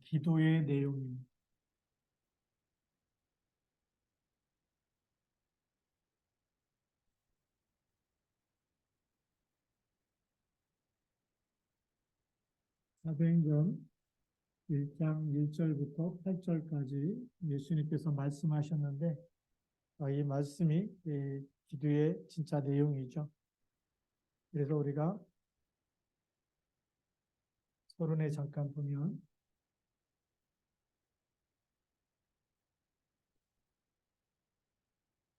기도의 내용입니다. 사도행전 1장 1절부터 8절까지 예수님께서 말씀하셨는데 이 말씀이 기도의 진짜 내용이죠. 그래서 우리가 서론에 잠깐 보면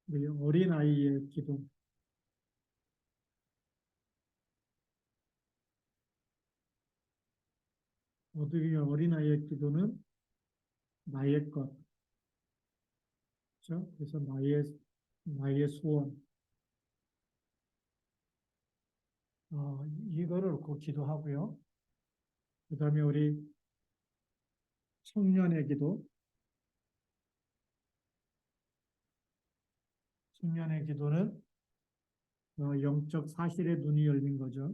우리 어린아이의 기도, 어떻게 어린아이의 기도는 나의 것, 그렇죠? 그래서 나의 소원, 이거를 놓고 기도하고요. 그 다음에 우리 청년의 기도, 청년의 기도는 영적 사실의 눈이 열린 거죠.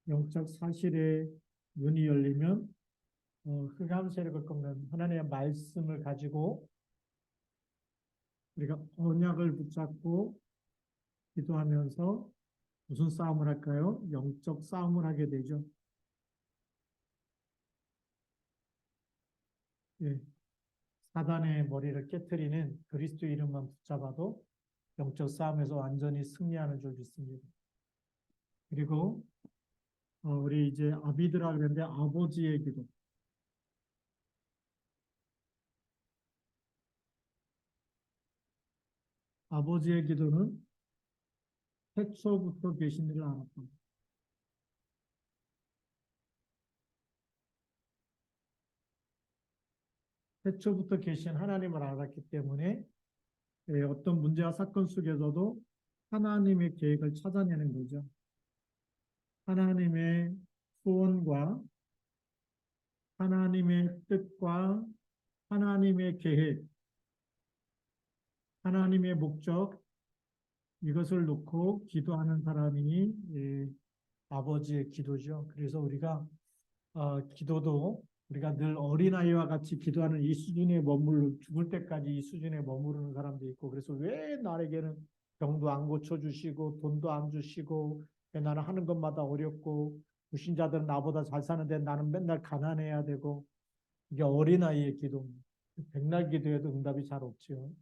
영적 사실의 눈이 열리면 흑암 세력을 꺾는 하나님의 말씀을 가지고 우리가 언약을 붙잡고 기도하면서 무슨 싸움을 할까요? 영적 싸움을 하게 되죠. 예, 사단의 머리를 깨트리는 그리스도 이름만 붙잡아도 영적 싸움에서 완전히 승리하는 줄 믿습니다. 그리고 우리 이제 아비드라 그랬는데 아버지의 기도. 아버지의 기도는 태초부터 계신 일을 알았다. 태초부터 계신 하나님을 알았기 때문에 어떤 문제와 사건 속에서도 하나님의 계획을 찾아내는 거죠. 하나님의 소원과 하나님의 뜻과 하나님의 계획, 하나님의 목적, 이것을 놓고 기도하는 사람이 아버지의 기도죠. 그래서 우리가 기도도 우리가 늘 어린아이와 같이 기도하는 이 수준에 머물러 죽을 때까지 이 수준에 머무르는 사람도 있고, 그래서 왜 나에게는 병도 안 고쳐주시고 돈도 안 주시고 왜 나는 하는 것마다 어렵고 불신자들은 나보다 잘 사는데 나는 맨날 가난해야 되고, 이게 어린아이의 기도입니다. 백날 기도해도 응답이 잘 없죠.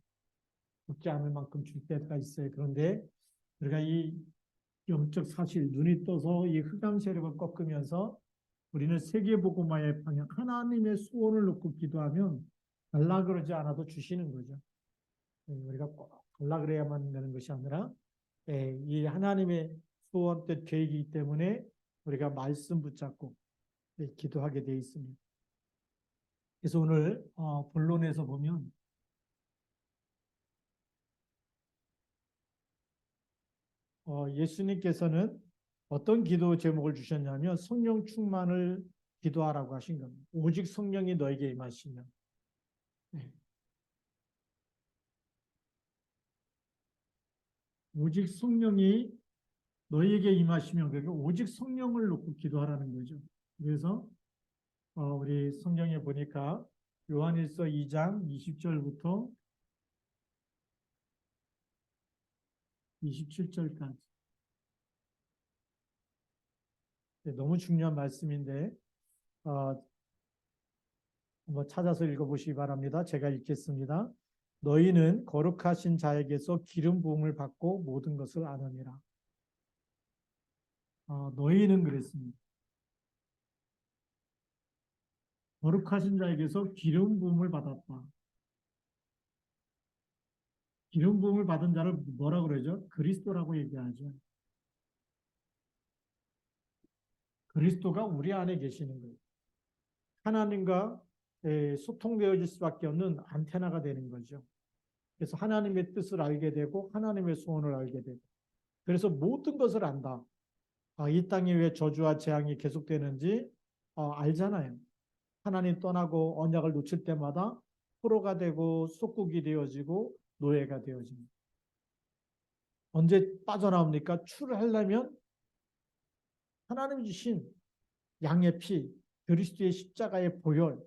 죽지 않을 만큼 줄 때가 있어요. 그런데 우리가 이 영적 사실, 눈이 떠서 이 흑암 세력을 꺾으면서 우리는 세계복음화의 방향, 하나님의 소원을 놓고 기도하면 달라 그러지 않아도 주시는 거죠. 우리가 꼭 달라 그래야만 되는 것이 아니라 이 하나님의 소원, 뜻, 계획이기 때문에 우리가 말씀 붙잡고 기도하게 되어 있습니다. 그래서 오늘 본론에서 보면 예수님께서는 어떤 기도 제목을 주셨냐면 성령 충만을 기도하라고 하신 겁니다. 오직 성령이 너에게 임하시면. 네. 오직 성령이 너에게 임하시면, 그러니까 오직 성령을 놓고 기도하라는 거죠. 그래서 우리 성경에 보니까 요한일서 2장 20절부터 27절까지 너무 중요한 말씀인데 한번 찾아서 읽어보시기 바랍니다. 제가 읽겠습니다. 너희는 거룩하신 자에게서 기름 부음을 받고 모든 것을 아느니라. 너희는 그랬습니다. 거룩하신 자에게서 기름 부음을 받았다. 기름 부음을 받은 자를 뭐라고 그러죠? 그리스도라고 얘기하죠. 그리스도가 우리 안에 계시는 거예요. 하나님과 소통되어질 수밖에 없는 안테나가 되는 거죠. 그래서 하나님의 뜻을 알게 되고 하나님의 소원을 알게 되고, 그래서 모든 것을 안다. 이 땅에 왜 저주와 재앙이 계속되는지 알잖아요. 하나님 떠나고 언약을 놓칠 때마다 포로가 되고 속국이 되어지고 노예가 되어집니다. 언제 빠져나옵니까? 출하려면 하나님 주신 양의 피, 그리스도의 십자가의 보혈,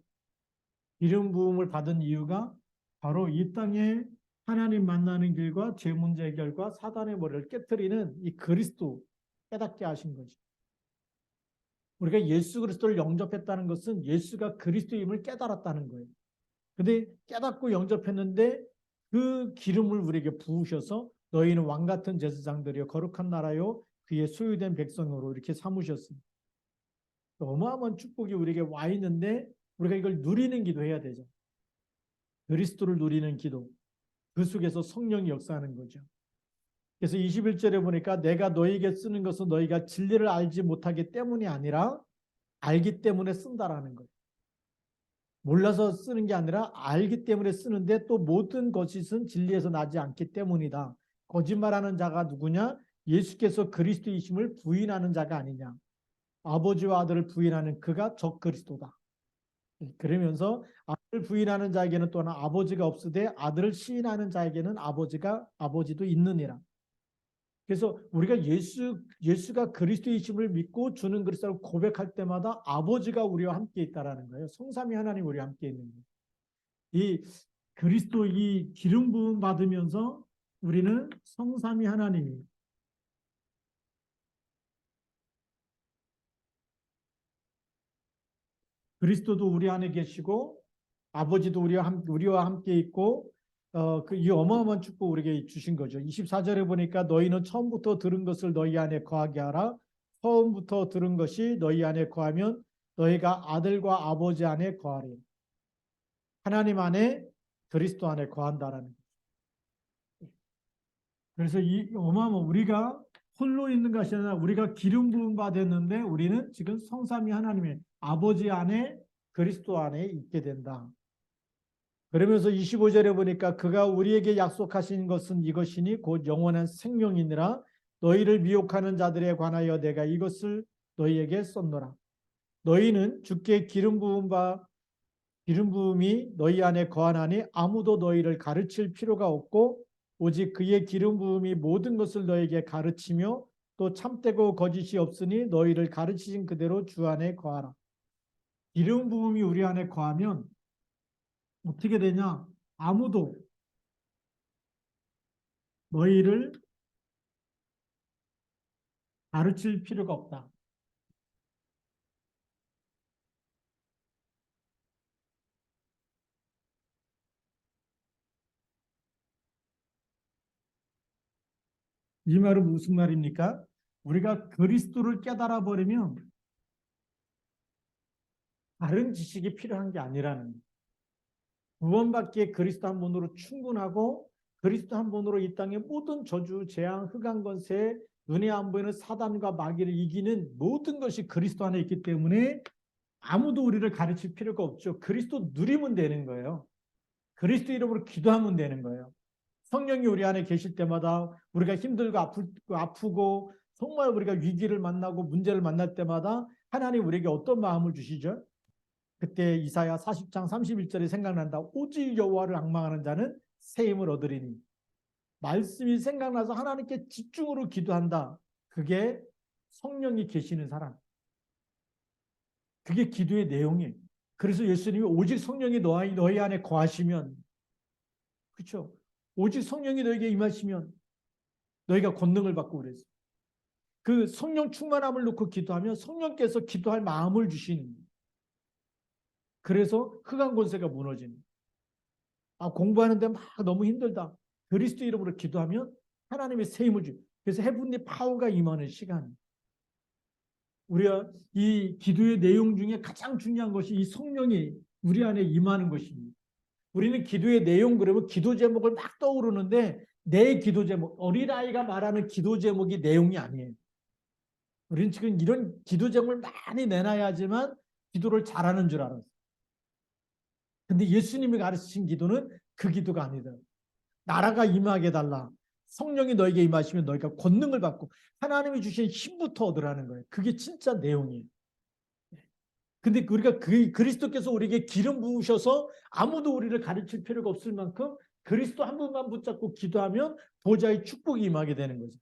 기름 부음을 받은 이유가 바로 이 땅에 하나님 만나는 길과 죄 문제 해결과 사단의 머리를 깨뜨리는 이 그리스도 깨닫게 하신 거죠. 우리가 예수 그리스도를 영접했다는 것은 예수가 그리스도임을 깨달았다는 거예요. 근데 깨닫고 영접했는데 그 기름을 우리에게 부으셔서 너희는 왕 같은 제사장들이요 거룩한 나라요 그의 소유된 백성으로 이렇게 삼으셨습니다. 어마어마한 축복이 우리에게 와 있는데 우리가 이걸 누리는 기도해야 되죠. 그리스도를 누리는 기도. 그 속에서 성령이 역사하는 거죠. 그래서 21절에 보니까 내가 너희에게 쓰는 것은 너희가 진리를 알지 못하기 때문이 아니라 알기 때문에 쓴다라는 거예요. 몰라서 쓰는 게 아니라 알기 때문에 쓰는데 또 모든 것은 진리에서 나지 않기 때문이다. 거짓말하는 자가 누구냐? 예수께서 그리스도이심을 부인하는 자가 아니냐. 아버지와 아들을 부인하는 그가 적그리스도다. 그러면서 아들을 부인하는 자에게는 또한 아버지가 없으되 아들을 시인하는 자에게는 아버지도 있느니라. 그래서 우리가 예수가 그리스도이심을 믿고 주는 그리스도를 고백할 때마다 아버지가 우리와 함께 있다라는 거예요. 성삼위 하나님 우리와 함께 있는 거예요. 이 그리스도 이 기름 부음 받으면서 우리는 성삼위 하나님이 그리스도도 우리 안에 계시고 아버지도 우리와 함께 있고 이 어마어마한 축복 우리에게 주신 거죠. 24절에 보니까 너희는 처음부터 들은 것을 너희 안에 거하게 하라. 처음부터 들은 것이 너희 안에 거하면 너희가 아들과 아버지 안에 거하리. 하나님 안에 그리스도 안에 거한다라는 거죠. 그래서 이 어마어마한 우리가 홀로 있는 것이 아니라 우리가 기름 부음 받았는데 우리는 지금 성삼위 하나님의 아버지 안에 그리스도 안에 있게 된다. 그러면서 25절에 보니까 그가 우리에게 약속하신 것은 이것이니 곧 영원한 생명이니라. 너희를 미혹하는 자들에 관하여 내가 이것을 너희에게 썼노라. 너희는 주께 기름 부음이 너희 안에 거하나니 아무도 너희를 가르칠 필요가 없고 오직 그의 기름 부음이 모든 것을 너희에게 가르치며 또 참되고 거짓이 없으니 너희를 가르치신 그대로 주 안에 거하라. 기름 부음이 우리 안에 거하면 어떻게 되냐? 아무도 너희를 가르칠 필요가 없다. 이 말은 무슨 말입니까? 우리가 그리스도를 깨달아 버리면 다른 지식이 필요한 게 아니라는 거예요. 구원받기에 그리스도 한 분으로 충분하고 그리스도 한 분으로 이 땅의 모든 저주, 재앙, 흑암 권세, 눈에 안 보이는 사단과 마귀를 이기는 모든 것이 그리스도 안에 있기 때문에 아무도 우리를 가르칠 필요가 없죠. 그리스도 누리면 되는 거예요. 그리스도 이름으로 기도하면 되는 거예요. 성령이 우리 안에 계실 때마다 우리가 힘들고 아프고 정말 우리가 위기를 만나고 문제를 만날 때마다 하나님 우리에게 어떤 마음을 주시죠? 그때 이사야 40장 31절이 생각난다. 오직 여호와를 앙망하는 자는 새 힘을 얻으리니. 말씀이 생각나서 하나님께 집중으로 기도한다. 그게 성령이 계시는 사람. 그게 기도의 내용이에요. 그래서 예수님이 오직 성령이 너희 안에 거하시면, 그렇죠? 오직 성령이 너에게 임하시면 너희가 권능을 받고 그랬어요. 그 성령 충만함을 놓고 기도하면 성령께서 기도할 마음을 주시는 거예요. 그래서 흑암 권세가 무너지는 거예요. 공부하는데 막 너무 힘들다. 그리스도 이름으로 기도하면 하나님의 새 힘을 주. 그래서 헤븐리 파워가 임하는 시간. 우리가 이 기도의 내용 중에 가장 중요한 것이 이 성령이 우리 안에 임하는 것입니다. 우리는 기도의 내용 그러면 기도 제목을 막 떠오르는데 내 기도 제목, 어린아이가 말하는 기도 제목이 내용이 아니에요. 우리는 지금 이런 기도 제목을 많이 내놔야지만 기도를 잘하는 줄 알았어요. 근데 예수님이 가르치신 기도는 그 기도가 아니다. 나라가 임하게 해달라. 성령이 너에게 임하시면 너희가 권능을 받고 하나님이 주신 힘부터 얻으라는 거예요. 그게 진짜 내용이에요. 근데 우리가 그리스도께서 우리에게 기름 부으셔서 아무도 우리를 가르칠 필요가 없을 만큼 그리스도 한 분만 붙잡고 기도하면 보좌의 축복이 임하게 되는 거죠.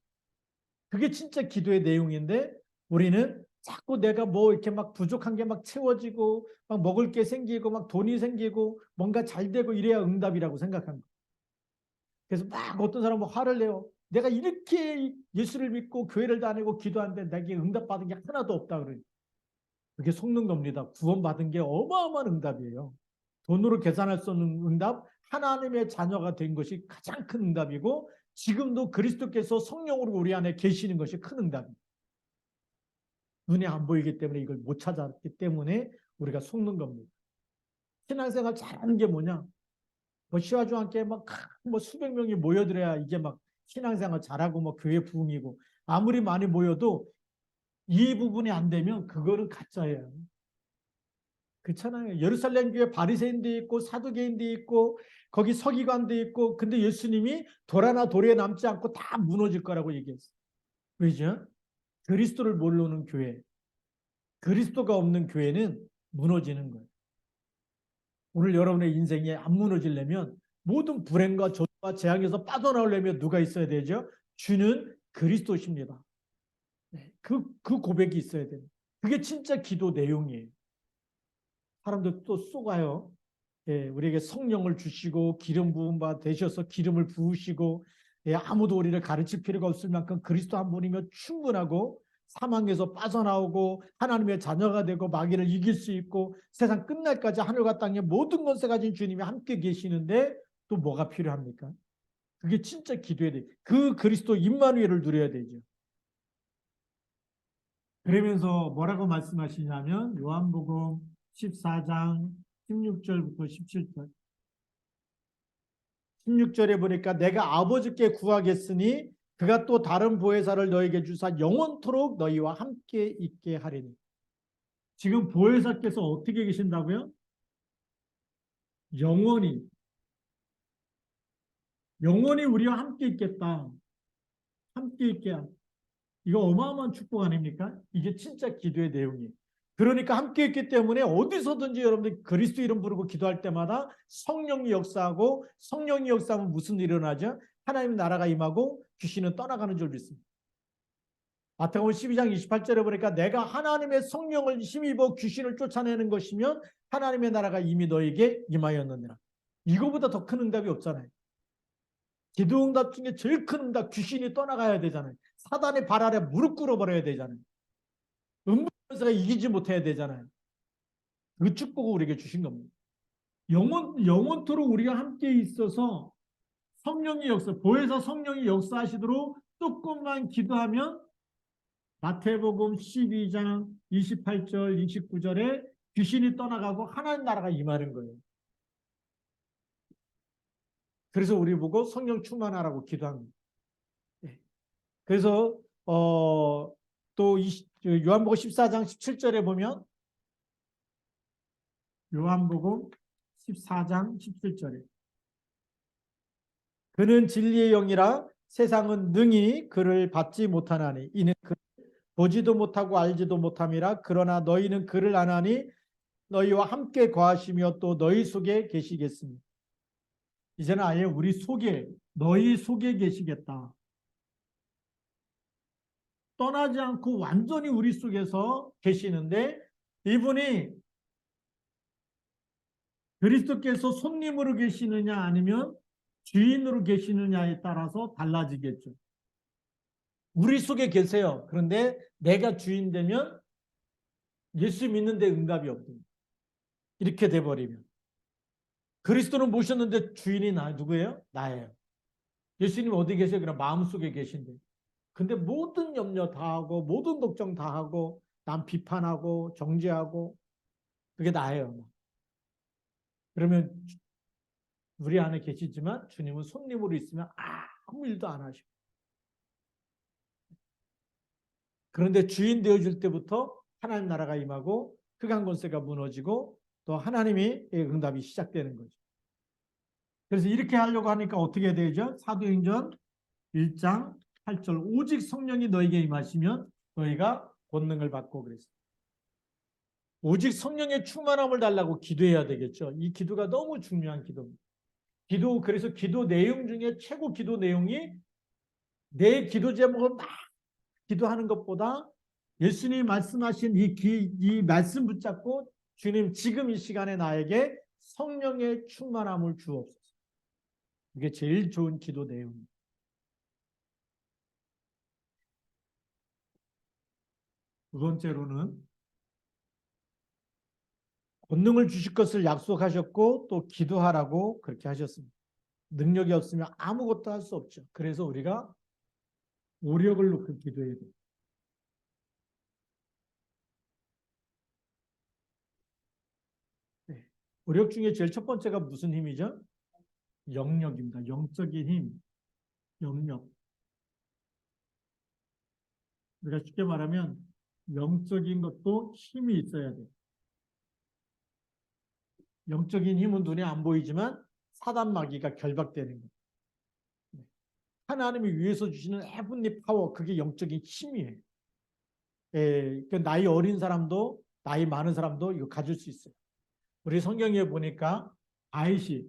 그게 진짜 기도의 내용인데 우리는 자꾸 내가 뭐 이렇게 막 부족한 게 막 채워지고 막 먹을 게 생기고 막 돈이 생기고 뭔가 잘 되고 이래야 응답이라고 생각한 거예요. 그래서 막 어떤 사람은 화를 내요. 내가 이렇게 예수를 믿고 교회를 다니고 기도하는데 내게 응답받은 게 하나도 없다 그러니. 그게 속는 겁니다. 구원받은 게 어마어마한 응답이에요. 돈으로 계산할 수 없는 응답, 하나님의 자녀가 된 것이 가장 큰 응답이고 지금도 그리스도께서 성령으로 우리 안에 계시는 것이 큰 응답입니다. 눈에 안 보이기 때문에 이걸 못 찾았기 때문에 우리가 속는 겁니다. 신앙생활 잘하는 게 뭐냐? 뭐 시와주와 함께 뭐 수백 명이 모여들어야 이게 막 신앙생활 잘하고 뭐 교회 부흥이고 아무리 많이 모여도 이 부분이 안 되면 그거는 가짜예요. 그렇잖아요. 예루살렘 교회 바리새인도 있고 사두개인도 있고 거기 서기관도 있고 근데 예수님이 돌 하나 돌에 남지 않고 다 무너질 거라고 얘기했어요. 왜죠? 그리스도를 모르는 교회, 그리스도가 없는 교회는 무너지는 거예요. 오늘 여러분의 인생이 안 무너지려면 모든 불행과 저주와 재앙에서 빠져나오려면 누가 있어야 되죠? 주는 그리스도십니다. 그 고백이 있어야 돼요. 그게 진짜 기도 내용이에요. 사람들 또 쏘가요. 예, 우리에게 성령을 주시고 기름 부음 바 되셔서 기름을 부으시고 예, 아무도 우리를 가르칠 필요가 없을 만큼 그리스도 한 분이면 충분하고 사망에서 빠져나오고 하나님의 자녀가 되고 마귀를 이길 수 있고 세상 끝날까지 하늘과 땅의 모든 것을 가진 주님이 함께 계시는데 또 뭐가 필요합니까? 그게 진짜 기도해야 돼. 그 그리스도 임마누엘을 누려야 되죠. 그러면서 뭐라고 말씀하시냐면 요한복음 14장 16절부터 17절. 16절에 보니까 내가 아버지께 구하겠으니 그가 또 다른 보혜사를 너에게 주사 영원토록 너희와 함께 있게 하리니. 지금 보혜사께서 어떻게 계신다고요? 영원히 우리와 함께 있겠다. 함께 있게. 이거 어마어마한 축복 아닙니까? 이게 진짜 기도의 내용이에요. 그러니까 함께 있기 때문에 어디서든지 여러분들 그리스도 이름 부르고 기도할 때마다 성령이 역사하고 성령이 역사하면 무슨 일이 일어나죠? 하나님 나라가 임하고 귀신은 떠나가는 줄 믿습니다. 마태복음 12장 28절에 보니까 내가 하나님의 성령을 힘입어 귀신을 쫓아내는 것이면 하나님의 나라가 이미 너에게 임하였느니라. 이거보다 더 큰 응답이 없잖아요. 기도 응답 중에 제일 큰 응답 귀신이 떠나가야 되잖아요. 사단의 발 아래 무릎 꿇어버려야 되잖아요. 음부권세가 이기지 못해야 되잖아요. 그 축복을 우리에게 주신 겁니다. 영원토록 우리가 함께 있어서 성령이 보혜사 성령이 역사하시도록 조금만 기도하면 마태복음 12장 28절 29절에 귀신이 떠나가고 하나님 나라가 임하는 거예요. 그래서 우리 보고 성령 충만하라고 기도합니다. 그래서 또 요한복음 14장 17절에 보면 요한복음 14장 17절에 그는 진리의 영이라 세상은 능히 그를 받지 못하나니 이는 그를 보지도 못하고 알지도 못함이라 그러나 너희는 그를 아나니 너희와 함께 거하시며 또 너희 속에 계시겠습니다. 이제는 아예 우리 속에 너희 속에 계시겠다. 떠나지 않고 완전히 우리 속에서 계시는데 이분이 그리스도께서 손님으로 계시느냐 아니면 주인으로 계시느냐에 따라서 달라지겠죠. 우리 속에 계세요. 그런데 내가 주인 되면 예수 믿는데 응답이 없습니다. 이렇게 돼버리면. 그리스도는 모셨는데 주인이 누구예요? 나예요. 예수님 어디 계세요? 그냥 마음속에 계신데. 근데 모든 염려 다 하고 모든 걱정 다 하고 남 비판하고 정죄하고 그게 나예요. 그러면 우리 안에 계시지만 주님은 손님으로 있으면 아무 일도 안 하시고 그런데 주인 되어줄 때부터 하나님 나라가 임하고 흑암 권세가 무너지고 또 하나님의 응답이 시작되는 거죠. 그래서 이렇게 하려고 하니까 어떻게 되죠? 사도행전 1장 8절 오직 성령이 너에게 임하시면 너희가 권능을 받고 그랬어요. 오직 성령의 충만함을 달라고 기도해야 되겠죠. 이 기도가 너무 중요한 기도입니다. 그래서 기도 내용 중에 최고 기도 내용이 내 기도 제목을 막 기도하는 것보다 예수님이 말씀하신 이 말씀 붙잡고 주님 지금 이 시간에 나에게 성령의 충만함을 주옵소서. 이게 제일 좋은 기도 내용입니다. 두 번째로는 권능을 주실 것을 약속하셨고 또 기도하라고 그렇게 하셨습니다. 능력이 없으면 아무것도 할 수 없죠. 그래서 우리가 오력을 놓고 기도해야 돼요. 네. 오력 중에 제일 첫 번째가 무슨 힘이죠? 영력입니다. 영적인 힘, 영력. 우리가 쉽게 말하면 영적인 것도 힘이 있어야 돼요. 영적인 힘은 눈에 안 보이지만 사단 마귀가 결박되는 거예요. 네. 하나님이 위에서 주시는 헤븐리 파워, 그게 영적인 힘이에요. 예, 그 나이 어린 사람도 나이 많은 사람도 이거 가질 수 있어요. 우리 성경에 보니까 다윗이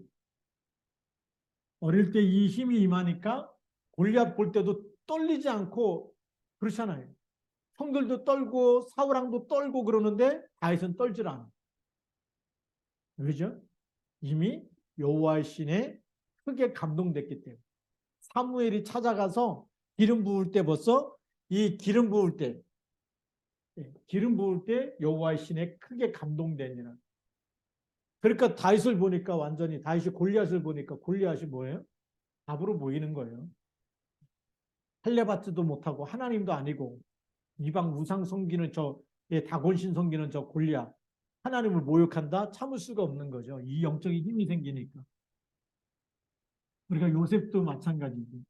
어릴 때 이 힘이 임하니까 골리앗 볼 때도 떨리지 않고 그렇잖아요. 형들도 떨고 사울왕도 떨고 그러는데 다윗은 떨질 않아. 왜죠? 이미 여호와의 신에 크게 감동됐기 때문에. 사무엘이 찾아가서 기름 부을 때 벌써 이 기름 부을 때 여호와의 신에 크게 감동되니라. 그러니까 다윗을 보니까 완전히 다윗이 골리앗을 보니까 골리앗이 뭐예요? 답으로 보이는 거예요. 할례받지도 못하고 하나님도 아니고 이방 우상 섬기는 다곤신 섬기는 저 골리앗, 하나님을 모욕한다? 참을 수가 없는 거죠. 이 영적인 힘이 생기니까. 우리가 요셉도 마찬가지고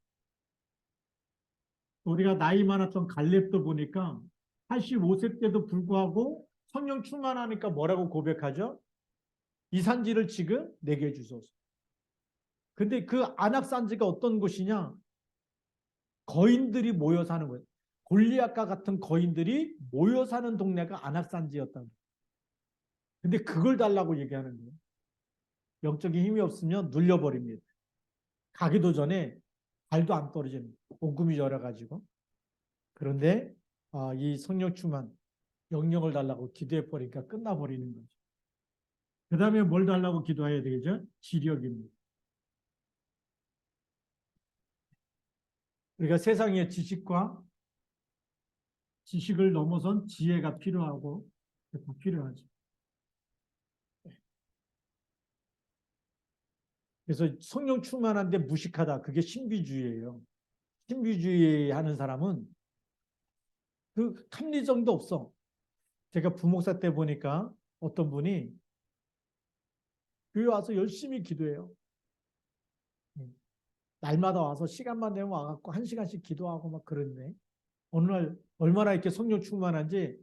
우리가 나이 많았던 갈렙도 보니까 85세 때도 불구하고 성령 충만하니까 뭐라고 고백하죠? 이 산지를 지금 내게 주소서. 근데 그 안악산지가 어떤 곳이냐? 거인들이 모여 사는 거예요. 골리앗과 같은 거인들이 모여 사는 동네가 안악산지였다. 근데 그걸 달라고 얘기하는 거예요. 영적인 힘이 없으면 눌려버립니다. 가기도 전에 발도 안 떨어지는 오금이 열어가지고. 그런데 이 성령 충만 영령을 달라고 기도해 버리니까 끝나버리는 거죠. 그 다음에 뭘 달라고 기도해야 되겠죠? 지력입니다. 우리가 세상의 지식을 넘어선 지혜가 필요하고 더 필요하죠. 그래서 성령 충만한데 무식하다. 그게 신비주의예요. 신비주의 하는 사람은 그 합리성도 없어. 제가 부목사 때 보니까 어떤 분이 교회 와서 열심히 기도해요. 날마다 와서 시간만 되면 와갖고 1시간씩 기도하고 막 그러는데 어느 날 얼마나 이렇게 성령 충만한지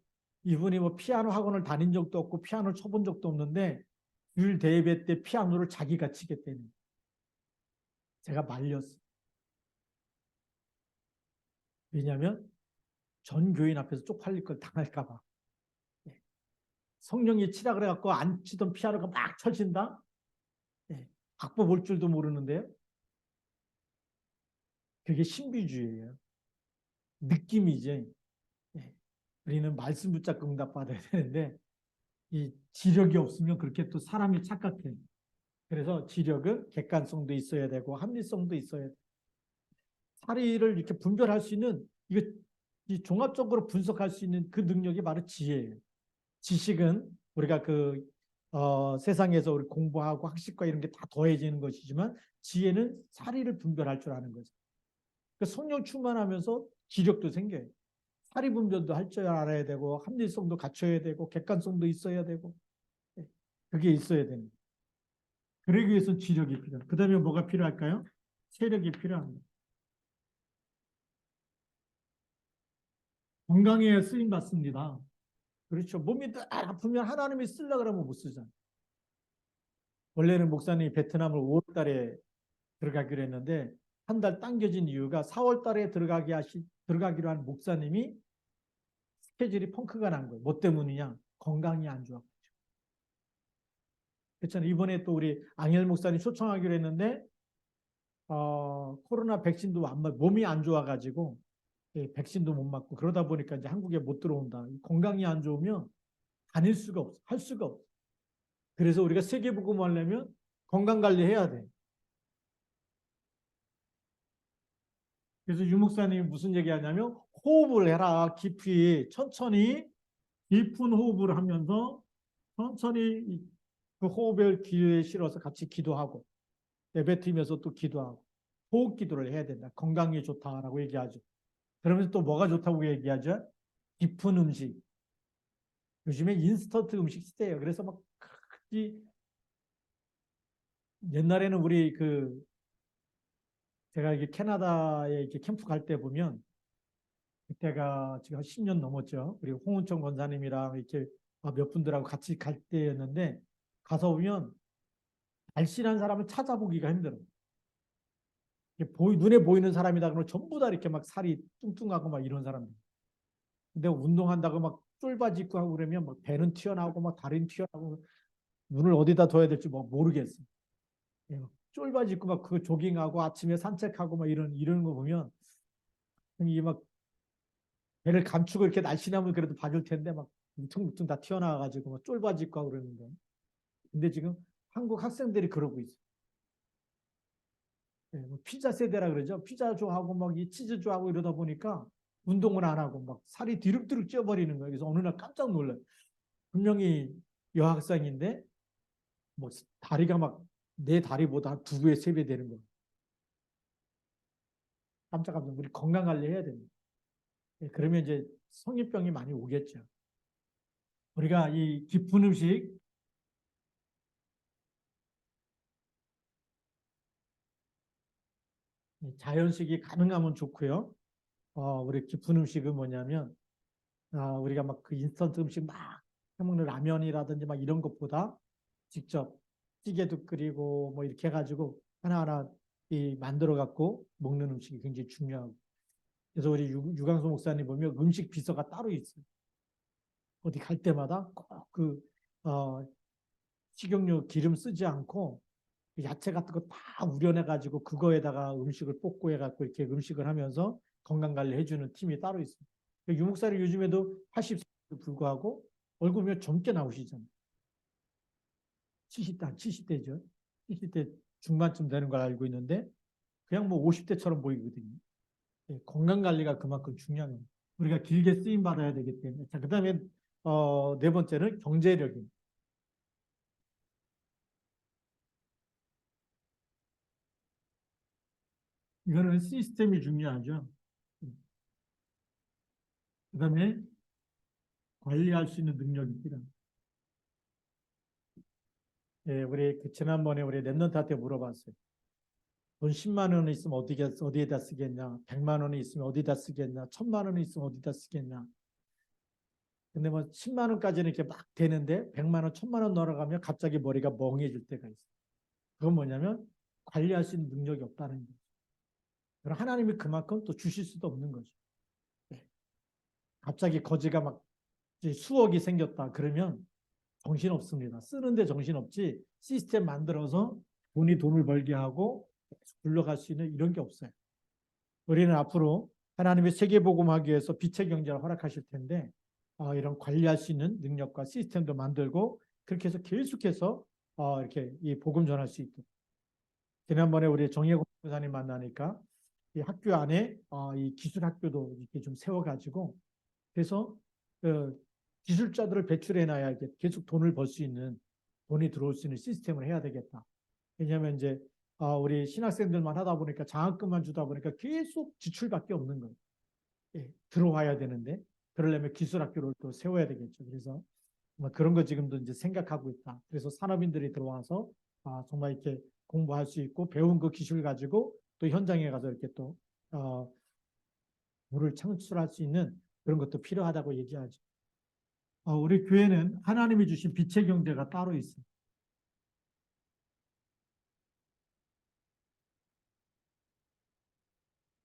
이분이 뭐 피아노 학원을 다닌 적도 없고 피아노를 쳐본 적도 없는데 주일 대예배 때 피아노를 자기가 치겠다는. 제가 말렸어. 왜냐하면 전 교인 앞에서 쪽팔릴 걸 당할까 봐. 성령이 치라 그래갖고 안 치던 피아노가 막 쳐진다? 악보 볼 줄도 모르는데요. 그게 신비주의예요. 느낌이지. 우리는 말씀 붙잡고 응답받아야 되는데 이 지력이 없으면 그렇게 또 사람이 착각해. 그래서 지력은 객관성도 있어야 되고 합리성도 있어야 돼. 사리를 이렇게 분별할 수 있는 이 종합적으로 분석할 수 있는 그 능력이 바로 지혜예요. 지식은 우리가 세상에서 우리 공부하고 학식과 이런 게 다 더해지는 것이지만 지혜는 사리를 분별할 줄 아는 거죠. 그러니까 성령 충만하면서 지력도 생겨요. 사리 분별도 할 줄 알아야 되고 합리성도 갖춰야 되고 객관성도 있어야 되고 그게 있어야 됩니다. 그러기 위해서는 지력이 필요해요. 그 다음에 뭐가 필요할까요? 체력이 필요합니다. 건강에 쓰임 받습니다. 그렇죠. 몸이 아프면 하나님이 쓰려고 그러면 못 쓰잖아요. 원래는 목사님이 베트남을 5월 달에 들어가기로 했는데 한 달 당겨진 이유가 4월 달에 들어가기로 한 목사님이 스케줄이 펑크가 난 거예요. 뭐 때문이냐? 건강이 안 좋아. 그렇잖아요. 이번에 또 우리 앙헬 목사님 초청하기로 했는데 코로나 백신도 몸이 안 좋아가지고 백신도 못 맞고 그러다 보니까 이제 한국에 못 들어온다. 건강이 안 좋으면 다닐 수가 없어. 할 수가 없어. 그래서 우리가 세계복음 하려면 건강 관리해야 돼. 그래서 유 목사님이 무슨 얘기하냐면 호흡을 해라. 깊이 천천히 깊은 호흡을 하면서 천천히 그 호흡을 귀에 실어서 같이 기도하고 내뱉으면서 또 기도하고 호흡 기도를 해야 된다. 건강에 좋다라고 얘기하죠. 그러면서 또 뭐가 좋다고 얘기하죠? 깊은 음식. 요즘에 인스턴트 음식 시대예요. 그래서 막 옛날에는 우리 제가 이게 캐나다에 이렇게 캠프 갈 때 보면 그때가 지금 한 10년 넘었죠. 우리 홍은총 권사님이랑 이렇게 몇 분들하고 같이 갈 때였는데 가서 보면 날씬한 사람을 찾아보기가 힘들어. 눈에 보이는 사람이다 그러면 전부 다 이렇게 막 살이 뚱뚱하고 막 이런 사람들. 근데 운동한다고 막 쫄바지 입고 하고 그러면 막 배는 튀어나오고 막 다리는 튀어나오고 눈을 어디다 둬야 될지 뭐 모르겠어. 쫄바지 입고 막 그 조깅하고 아침에 산책하고 막 이런 거 보면 이게 막 배를 감추고 이렇게 날씬하면 그래도 봐줄 텐데 막 뭉퉁뭉퉁 다 튀어나와가지고 막 쫄바지 입고 하고 그러는데. 근데 지금 한국 학생들이 그러고 있어. 뭐 피자 세대라 그러죠. 피자 좋아하고 막 이 치즈 좋아하고 이러다 보니까 운동을 안 하고 막 살이 뒤룩뒤룩 쪄버리는 거예요. 그래서 어느 날 깜짝 놀라요. 분명히 여학생인데 뭐 다리가 막 내 다리보다 두 배, 세 배 되는 거예요. 깜짝깜짝 우리 건강 관리해야 됩니다. 그러면 이제 성인병이 많이 오겠죠. 우리가 이 깊은 음식, 자연식이 가능하면 좋고요. 우리 깊은 음식은 뭐냐면 우리가 막 그 인스턴트 음식 막 해먹는 라면이라든지 막 이런 것보다 직접 찌개도 끓이고 뭐 이렇게 해가지고 하나하나 만들어 갖고 먹는 음식이 굉장히 중요하고. 그래서 우리 유광수 목사님 보면 음식 비서가 따로 있어요. 어디 갈 때마다 꼭 식용유 기름 쓰지 않고 야채 같은 거 다 우려내가지고 그거에다가 음식을 볶고 해갖고 이렇게 음식을 하면서 건강 관리 해주는 팀이 따로 있어요. 유 목사님 요즘에도 80세에도 불구하고 얼굴 보면 젊게 나오시잖아요. 70대, 70대죠. 70대 중반쯤 되는 걸 알고 있는데 그냥 뭐 50대처럼 보이거든요. 건강 관리가 그만큼 중요한 거예요. 우리가 길게 쓰임 받아야 되기 때문에. 자, 그다음에 네 번째는 경제력입니다. 이거는 시스템이 중요하죠. 그다음에 관리할 수 있는 능력이 필요합니다. 우리 지난번에 우리 랩런트한테 물어봤어요. 돈 10만 원이 있으면 어디에다 쓰겠냐? 100만 원이 있으면 어디다 쓰겠냐? 1000만 원이 있으면 어디다 쓰겠냐? 근데 뭐 10만 원까지는 이렇게 막 되는데 100만 원, 1000만 원 넣어가면 갑자기 머리가 멍해질 때가 있어요. 그건 뭐냐면 관리할 수 있는 능력이 없다는 거죠. 그럼 하나님이 그만큼 또 주실 수도 없는 거죠. 네. 갑자기 거지가 막 수억이 생겼다 그러면 정신 없습니다. 쓰는데 정신 없지 시스템 만들어서 돈이 돈을 벌게 하고 굴러갈 수 있는 이런 게 없어요. 우리는 앞으로 하나님의 세계복음하기 위해서 빛의 경제를 허락하실 텐데 이런 관리할 수 있는 능력과 시스템도 만들고 그렇게 해서 계속해서 이렇게 이 복음 전할 수 있도록. 지난번에 우리 정예공 교사님 만나니까 이 학교 안에 이 기술 학교도 이렇게 좀 세워가지고 그래서 기술자들을 배출해놔야 계속 돈을 벌 수 있는 돈이 들어올 수 있는 시스템을 해야 되겠다. 왜냐하면 이제 우리 신학생들만 하다 보니까 장학금만 주다 보니까 계속 지출밖에 없는 거예요. 들어와야 되는데 그러려면 기술학교를 또 세워야 되겠죠. 그래서 그런 거 지금도 이제 생각하고 있다. 그래서 산업인들이 들어와서 정말 이렇게 공부할 수 있고 배운 그 기술 가지고 또 현장에 가서 이렇게 또 물을 창출할 수 있는 그런 것도 필요하다고 얘기하죠. 우리 교회는 하나님이 주신 빛의 경제가 따로 있어요.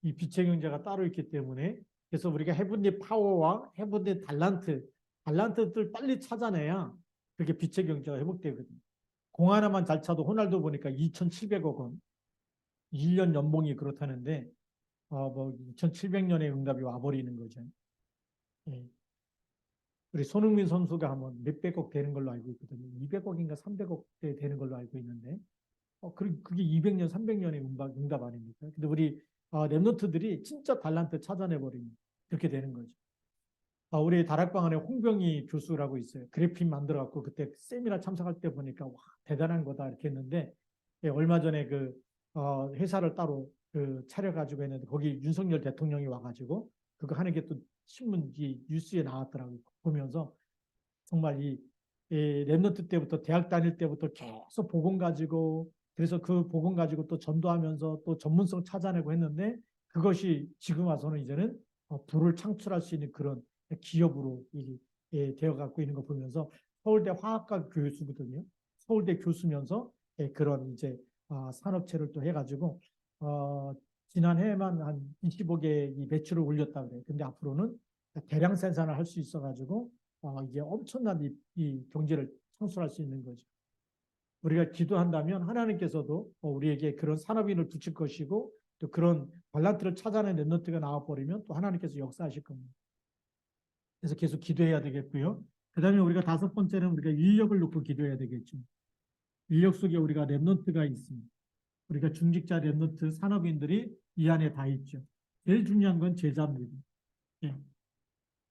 이 빛의 경제가 따로 있기 때문에 그래서 우리가 헤븐리 파워와 헤븐리 달란트들 빨리 찾아내야 그렇게 빛의 경제가 회복되거든요. 공 하나만 잘 차도 호날두 보니까 2,700억 원, 1년 연봉이 그렇다는데 뭐 2,700년의 응답이 와버리는 거죠. 예. 우리 손흥민 선수가 한번 몇백억 되는 걸로 알고 있거든요. 200억인가 300억 되는 걸로 알고 있는데, 그게 200년, 300년의 응답 아닙니까? 근데 우리 랩런트들이 진짜 달란트 찾아내버리면 그렇게 되는 거죠. 우리 다락방 안에 홍병희 교수라고 있어요. 그래픽 만들어갖고 그때 세미나 참석할 때 보니까 와, 대단한 거다 이렇게 했는데, 예, 얼마 전에 회사를 따로 차려가지고 했는데 거기 윤석열 대통령이 와가지고 그거 하는 게 또 신문 뉴스에 나왔더라고요. 보면서 정말 랩런트 때부터 대학 다닐 때부터 계속 복음 가지고 그래서 그 복음 가지고 또 전도하면서 또 전문성 찾아내고 했는데 그것이 지금 와서는 이제는 부를 창출할 수 있는 그런 기업으로 되어 갖고 있는 거 보면서 서울대 화학과 교수거든요. 서울대 교수면서 그런 이제 산업체를 또 해가지고 지난해에만 한 25개 이 매출을 올렸다 그래요. 근데 앞으로는 대량 생산을 할 수 있어가지고 이게 엄청난 이 경제를 창출할 수 있는 거죠. 우리가 기도한다면 하나님께서도 우리에게 그런 산업인을 붙일 것이고 또 그런 발란트를 찾아낸 랩런트가 나와버리면 또 하나님께서 역사하실 겁니다. 그래서 계속 기도해야 되겠고요. 그 다음에 우리가 다섯 번째는 우리가 인력을 놓고 기도해야 되겠죠. 인력 속에 우리가 랩런트가 있습니다. 우리가 중직자 랩런트 산업인들이 이 안에 다 있죠. 제일 중요한 건 제자입니다. 예.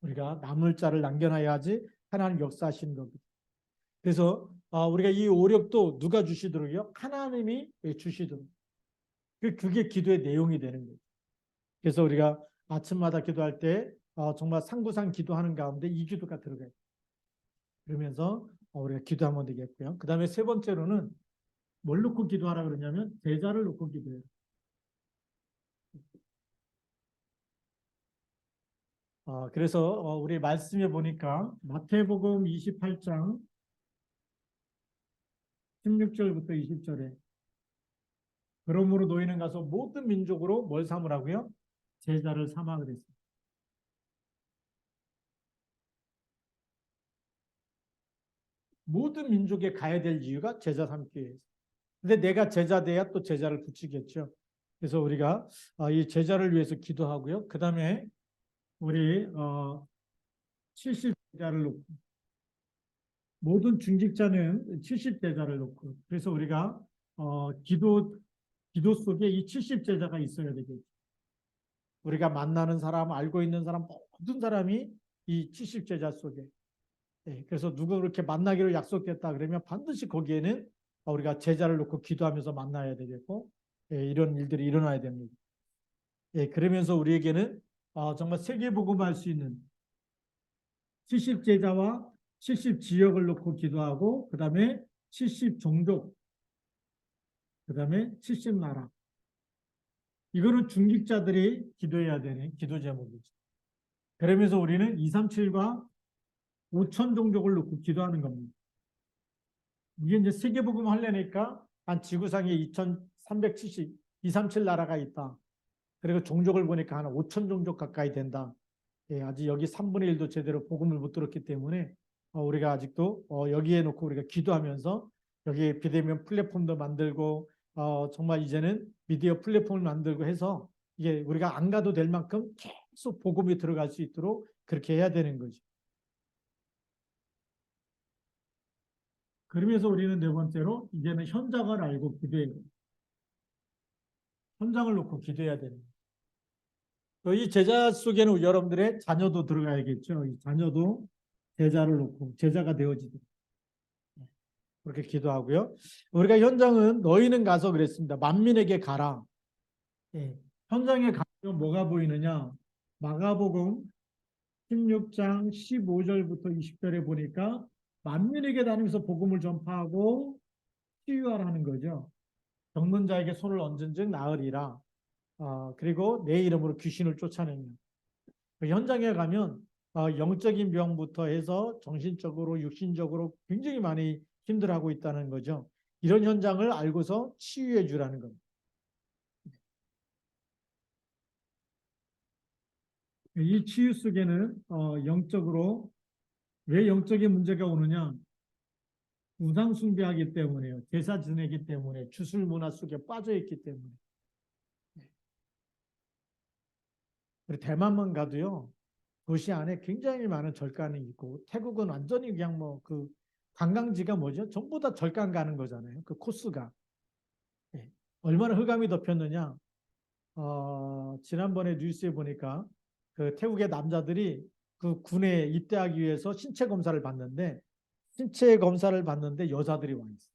우리가 남을 자를 남겨놔야지 하나님 역사하시는 겁니다. 그래서 우리가 이 오력도 누가 주시도록요? 하나님이 주시도록. 그게 기도의 내용이 되는 거예요. 그래서 우리가 아침마다 기도할 때 정말 상부상 기도하는 가운데 이 기도가 들어가요. 그러면서 우리가 기도하면 되겠고요. 그 다음에 세 번째로는 뭘 놓고 기도하라 그러냐면 제자를 놓고 기도해요. 그래서 우리 말씀에 보니까 마태복음 28장 16절부터 20절에 그러므로 너희는 가서 모든 민족으로 뭘 삼으라고요? 제자를 삼아 그랬습니다. 모든 민족에 가야 될 이유가 제자 삼기 위해서. 근데 내가 제자 돼야 또 제자를 붙이겠죠. 그래서 우리가 이 제자를 위해서 기도하고요. 그 다음에 우리 70제자를 놓고 모든 중직자는 70제자를 놓고 그래서 우리가 기도 속에 이 70제자가 있어야 되겠죠. 우리가 만나는 사람, 알고 있는 사람, 모든 사람이 이 70제자 속에 그래서 누가 그렇게 만나기로 약속했다 그러면 반드시 거기에는 우리가 제자를 놓고 기도하면서 만나야 되겠고 이런 일들이 일어나야 됩니다. 그러면서 우리에게는 정말 세계복음할 수 있는 70제자와 70지역을 놓고 기도하고 그 다음에 70종족 그 다음에 70나라 이거는 중직자들이 기도해야 되는 기도 제목이죠. 그러면서 우리는 237과 5천 종족을 놓고 기도하는 겁니다. 이게 이제 세계복음 하려니까 한 지구상에 2370, 237 나라가 있다. 그리고 종족을 보니까 한 5천 종족 가까이 된다. 아직 여기 3분의 1도 제대로 복음을 못 들었기 때문에 우리가 아직도 여기에 놓고 우리가 기도하면서 여기에 비대면 플랫폼도 만들고 정말 이제는 미디어 플랫폼을 만들고 해서 이게 우리가 안 가도 될 만큼 계속 복음이 들어갈 수 있도록 그렇게 해야 되는 거죠. 그러면서 우리는 네 번째로 이제는 현장을 알고 기도해요. 현장을 놓고 기도해야 되는 거예요. 이 제자 속에는 여러분들의 자녀도 들어가야겠죠. 이 자녀도 제자를 놓고 제자가 되어지도록 그렇게 기도하고요. 우리가 현장은 너희는 가서 그랬습니다. 만민에게 가라. 예. 현장에 가면 뭐가 보이느냐? 마가복음 16장 15절부터 20절에 보니까 만민에게 다니면서 복음을 전파하고 치유하라는 거죠. 병든 자에게 손을 얹은즉 나으리라. 그리고 내 이름으로 귀신을 쫓아내며 그 현장에 가면 영적인 병부터 해서 정신적으로 육신적으로 굉장히 많이 힘들어하고 있다는 거죠. 이런 현장을 알고서 치유해 주라는 겁니다. 이 치유 속에는 영적으로 왜 영적인 문제가 오느냐? 우상 숭배하기 때문에요. 제사 지내기 때문에 주술 문화 속에 빠져 있기 때문에. 그리고 대만만 가도요. 도시 안에 굉장히 많은 절간이 있고 태국은 완전히 그냥 뭐 그 관광지가 뭐죠? 전부 다 절간 가는 거잖아요. 그 코스가. 예. 얼마나 흑암이 덮였느냐. 지난번에 뉴스에 보니까 그 태국의 남자들이 그 군에 입대하기 위해서 신체 검사를 받는데 신체 검사를 받는데 여자들이 와 있어.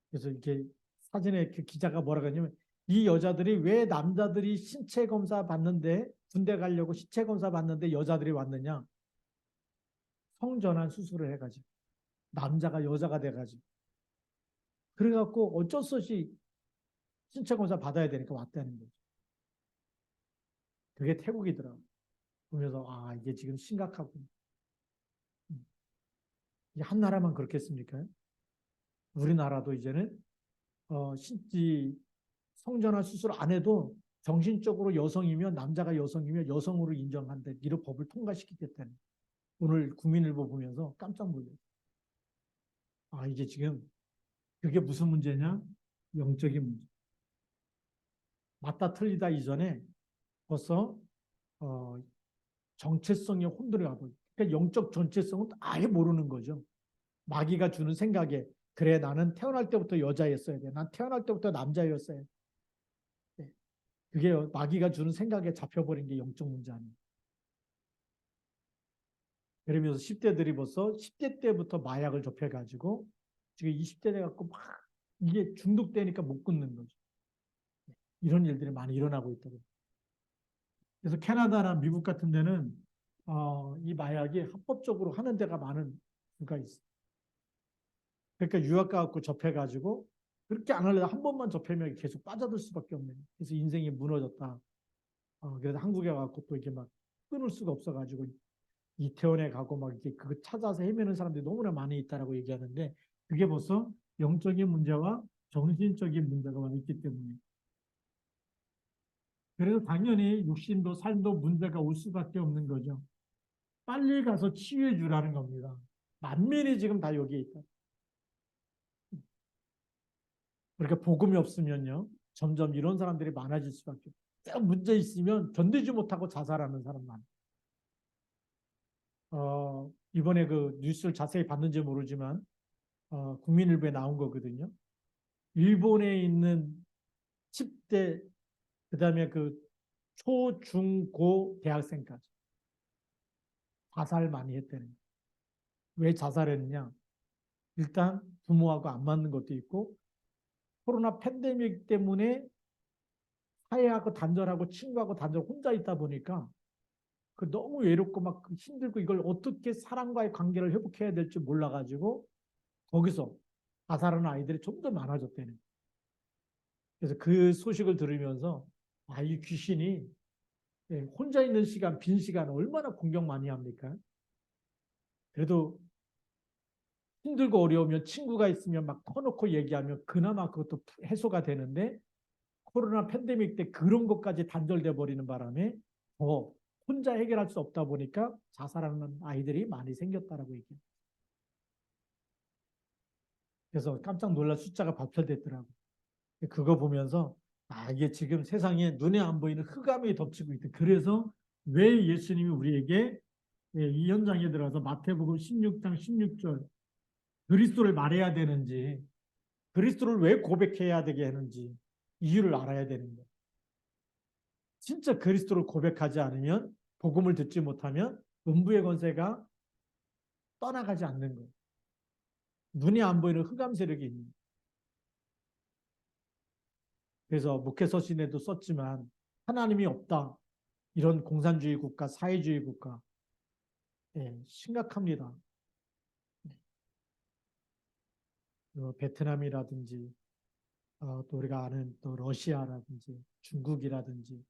그래서 이렇게 사진에 그 기자가 뭐라고 하냐면 이 여자들이 왜 남자들이 신체 검사 받는데 군대 가려고 신체 검사 받는데 여자들이 왔느냐? 성전환 수술을 해가지고 남자가 여자가 돼가지고 그래갖고 어쩔 수 없이 신체 검사 받아야 되니까 왔다는 거죠. 그게 태국이더라고. 보면서 아 이게 지금 심각하고 이게 한 나라만 그렇겠습니까? 우리나라도 이제는 신지 성전환 수술 안 해도 정신적으로 여성이면 남자가 여성이면 여성으로 인정한다. 이런 법을 통과시키겠다는. 오늘 국민일보 보면서 깜짝 놀랐어요. 아 이게 지금 그게 무슨 문제냐? 영적인 문제. 맞다 틀리다 이전에 벌써 어, 정체성이 혼돈해가고 그러니까 영적 정체성은 아예 모르는 거죠. 마귀가 주는 생각에 그래 나는 태어날 때부터 여자였어야 돼. 난 태어날 때부터 남자였어야 돼. 그게 마귀가 주는 생각에 잡혀버린 게 영적 문제 아니에요. 그러면서 10대들이 벌써 10대 때부터 마약을 접해가지고 지금 20대 돼갖고 막 이게 중독되니까 못 끊는 거죠. 이런 일들이 많이 일어나고 있다고. 그래서 캐나다나 미국 같은 데는 이 마약이 합법적으로 하는 데가 많은 수가 있어. 그러니까 유학 가고 접해가지고 그렇게 안 하려다 한 번만 접하면 계속 빠져들 수밖에 없는. 그래서 인생이 무너졌다. 그래서 한국에 와서 또 이렇게 막 끊을 수가 없어가지고 이태원에 가고 막 이렇게 그거 찾아서 헤매는 사람들이 너무나 많이 있다라고 얘기하는데 그게 벌써 영적인 문제와 정신적인 문제가 있기 때문에 그래서 당연히 육신도 삶도 문제가 올 수밖에 없는 거죠. 빨리 가서 치유해 주라는 겁니다. 만민이 지금 다 여기에 있다. 그러니까 복음이 없으면요. 점점 이런 사람들이 많아질 수밖에 없어요. 문제 있으면 견디지 못하고 자살하는 사람 많아요. 이번에 그 뉴스를 자세히 봤는지 모르지만 국민일보에 나온 거거든요. 일본에 있는 10대 그다음에 그 초, 중, 고 대학생까지 자살 많이 했다는 거예요. 왜 자살했느냐? 일단 부모하고 안 맞는 것도 있고 코로나 팬데믹 때문에 사회하고 단절하고 친구하고 단절 혼자 있다 보니까 그 너무 외롭고 막 힘들고 이걸 어떻게 사람과의 관계를 회복해야 될지 몰라가지고 거기서 자살하는 아이들이 좀 더 많아졌다는 거예요. 그래서 그 소식을 들으면서 이 귀신이 혼자 있는 시간, 빈 시간 얼마나 공격 많이 합니까? 그래도 힘들고 어려우면 친구가 있으면 막 터놓고 얘기하면 그나마 그것도 해소가 되는데 코로나 팬데믹 때 그런 것까지 단절돼 버리는 바람에 더 혼자 해결할 수 없다 보니까 자살하는 아이들이 많이 생겼다라고 얘기해요. 그래서 깜짝 놀랄 숫자가 발표됐더라고. 그거 보면서 이게 지금 세상에 눈에 안 보이는 흑암이 덮치고 있다. 그래서 왜 예수님이 우리에게 이 현장에 들어가서 마태복음 16장 16절 그리스도를 말해야 되는지 그리스도를 왜 고백해야 되게 하는지 이유를 알아야 되는 거예요. 진짜 그리스도를 고백하지 않으면 복음을 듣지 못하면 음부의 권세가 떠나가지 않는 거예요. 눈이 안 보이는 흑암 세력이 있는 거예요. 그래서 목회서신에도 썼지만 하나님이 없다. 이런 공산주의 국가, 사회주의 국가 심각합니다. 베트남이라든지 또 우리가 아는 또 러시아라든지 중국이라든지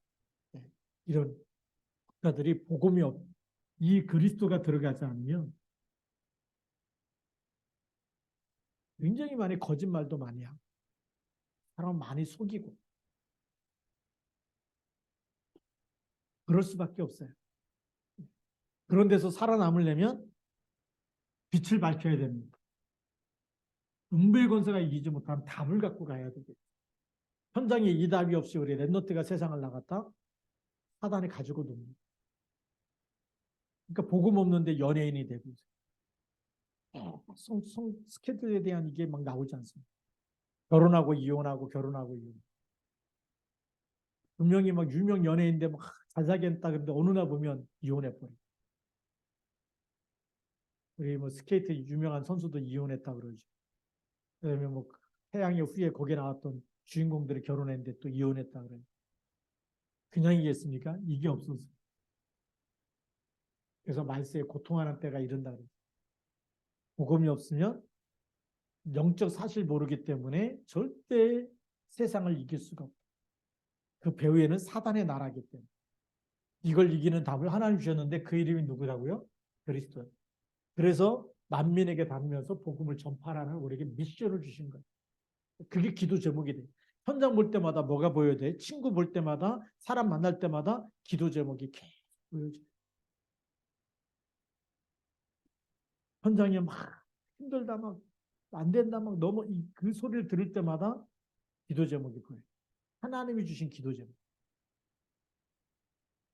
이런 국가들이 복음이 이 그리스도가 들어가지 않으면 굉장히 많이 거짓말도 많이 하고 사람 많이 속이고 그럴 수밖에 없어요. 그런 데서 살아남으려면 빛을 밝혀야 됩니다. 음부의 권세가 이기지 못하면 답을 갖고 가야 되겠죠. 현장에 이 답이 없이 우리 랩노트가 세상을 나갔다. 사단이 가지고 놉니다. 그러니까 복음 없는데 연예인이 되고 스캔들에 대한 이게 막 나오지 않습니까? 결혼하고 이혼하고 결혼하고 이혼. 분명히 막 유명 연예인인데 막 잘 사귀었다 그런데 어느 날 보면 이혼해버려. 우리 뭐 스케이트 유명한 선수도 이혼했다 그러죠. 그다음에 뭐 태양의 후예 거기에 나왔던 주인공들이 결혼했는데 또 이혼했다 그래요. 그냥 이겠습니까? 이게 없어서. 그래서 말세에 고통하는 때가 이른다 그래요. 복음이 없으면 영적 사실 모르기 때문에 절대 세상을 이길 수가 없다. 그 배후에는 사단의 나라이기 때문에. 이걸 이기는 답을 하나님 주셨는데 그 이름이 누구라고요? 그리스도. 그래서 만민에게 다니면서 복음을 전파하라는 우리에게 미션을 주신 거예요. 그게 기도 제목이 돼. 현장 볼 때마다 뭐가 보여야 돼? 친구 볼 때마다, 사람 만날 때마다 기도 제목이 계속 보여져. 현장에 막 힘들다, 막 안 된다, 막 너무 그 소리를 들을 때마다 기도 제목이 보여요. 하나님이 주신 기도 제목.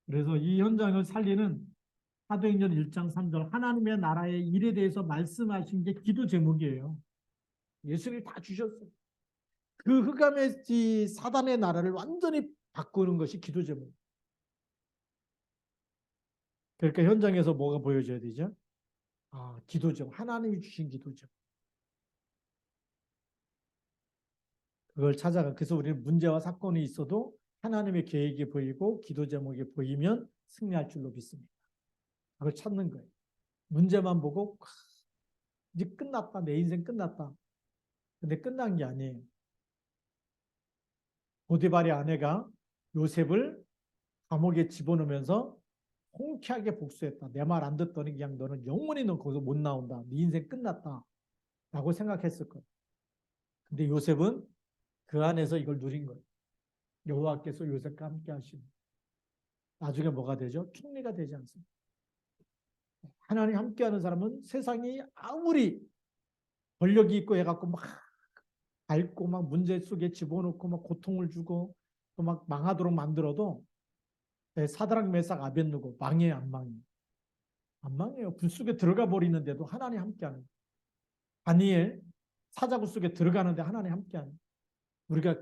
그래서 이 현장을 살리는 사도행전 1장 3절 하나님의 나라의 일에 대해서 말씀하신 게 기도 제목이에요. 예수님이 다 주셨어요. 그 흑암의 사단의 나라를 완전히 바꾸는 것이 기도 제목. 그러니까 현장에서 뭐가 보여져야 되죠? 아, 기도 제목. 하나님이 주신 기도 제목. 그걸 찾아가. 그래서 우리는 문제와 사건이 있어도 하나님의 계획이 보이고 기도 제목이 보이면 승리할 줄로 믿습니다. 그걸 찾는 거예요. 문제만 보고 이제 끝났다. 내 인생 끝났다. 근데 끝난 게 아니에요. 보디발의 아내가 요셉을 감옥에 집어넣으면서 통쾌하게 복수했다. 내 말 안 듣더니 그냥 너는 영원히 넌 거기서 못 나온다. 네 인생 끝났다. 라고 생각했을 거예요. 근데 요셉은 그 안에서 이걸 누린 거예요. 여호와께서 요셉과 함께 하시는. 나중에 뭐가 되죠? 총리가 되지 않습니다. 하나님 함께하는 사람은 세상이 아무리 권력이 있고 해갖고 막 밟고 막 문제 속에 집어넣고 막 고통을 주고 또 막 망하도록 만들어도 사드락 메삭 아벳느고 망해요, 안 망해요? 안 망해요. 불 속에 들어가 버리는데도 하나님 함께하는. 다니엘 사자굴 속에 들어가는데 하나님 함께하는. 우리가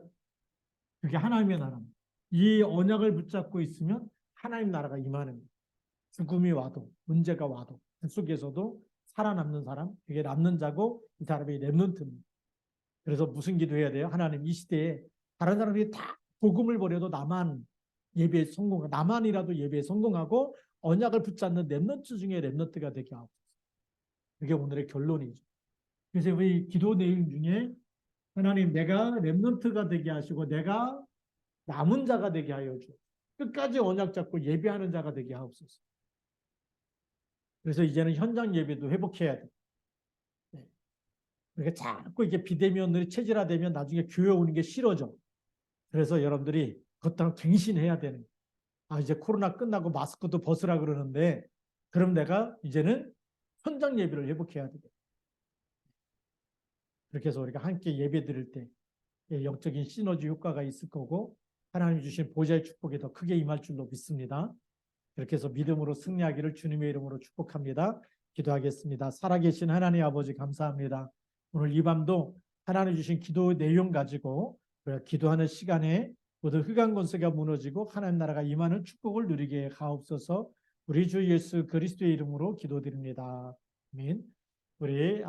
그게 하나님의 나라입니다. 이 언약을 붙잡고 있으면 하나님 나라가 임하는. 죽음이 와도 문제가 와도 그 속에서도 살아남는 사람, 그게 남는 자고 이 사람이 렘넌트입니다. 그래서 무슨 기도해야 돼요? 하나님 이 시대에 다른 사람들이 다 복음을 버려도 나만 예배에 성공하고 나만이라도 예배에 성공하고 언약을 붙잡는 렘넌트 중에 렘넌트가 되게 하고 그게 오늘의 결론이죠. 그래서 우리 기도 내용 중에 하나님 내가 렘넌트가 되게 하시고 내가 남은 자가 되게 하여 주. 끝까지 언약 잡고 예배하는 자가 되게 하옵소서. 그래서 이제는 현장 예배도 회복해야 돼. 그러니까 자꾸 이게 비대면으로 체질화되면 나중에 교회 오는 게 싫어져. 그래서 여러분들이 그것도 갱신해야 되는. 아, 이제 코로나 끝나고 마스크도 벗으라 그러는데 그럼 내가 이제는 현장 예배를 회복해야 되겠다. 그렇게 해서 우리가 함께 예배 드릴 때 영적인 시너지 효과가 있을 거고 하나님 주신 보좌의 축복이 더 크게 임할 줄로 믿습니다. 그렇게 해서 믿음으로 승리하기를 주님의 이름으로 축복합니다. 기도하겠습니다. 살아계신 하나님 아버지 감사합니다. 오늘 이 밤도 하나님 주신 기도 내용 가지고 기도하는 시간에 모든 흑암 권세가 무너지고 하나님 나라가 임하는 축복을 누리게 하옵소서. 우리 주 예수 그리스도의 이름으로 기도드립니다. 아멘. 우리